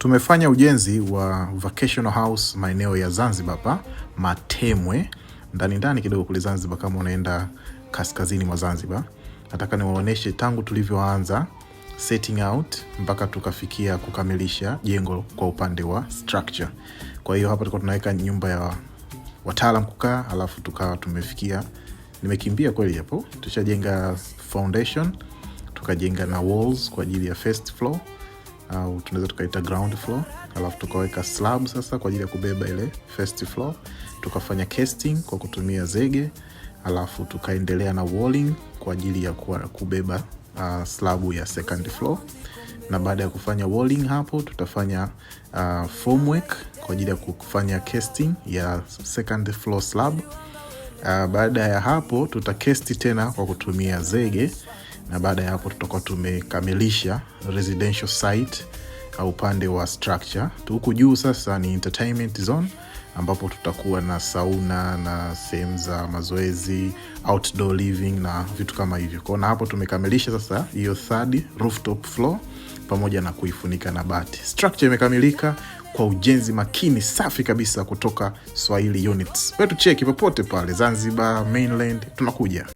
Tumefanya ujenzi wa vacational house maeneo ya Zanzibar hapa Matemwe, ndani kidogo kule Zanzibar kama unaenda kaskazini mwa Zanzibar. Nataka niwaoneshe tangu tulivyoanza setting out mpaka tukafikia kukamilisha jengo kwa upande wa structure. Kwa hiyo hapa tulikuwa tunaweka nyumba ya wataalamu kukaa, alafu tukawa tumefikia, nimekimbia kweli hapo, tushajenga foundation, tukajenga na walls kwa ajili ya first floor au tunaweza tukaita ground floor, alafu tukaweka slab sasa kwa ajili ya kubeba ile first floor, tukafanya casting kwa kutumia zege, alafu tukaendelea na walling kwa ajili ya kubeba slabu ya second floor. Na baada ya kufanya walling hapo tutafanya formwork kwa ajili ya kufanya casting ya second floor slab. Baada ya hapo tutakesti tena kwa kutumia zege, na baada ya hapo tutakuwa tumekamilisha residential site au upande wa structure. Huku juu sasa ni entertainment zone ambapo tutakuwa na sauna na sehemu za mazoezi, outdoor living na vitu kama hivyo. Kwa hapo tumekamilisha sasa hiyo third rooftop floor pamoja na kuifunika na bati. Structure imekamilika kwa ujenzi makini safi kabisa kutoka Swahili Units. Wetu cheki popote pale Zanzibar, mainland, tunakuja.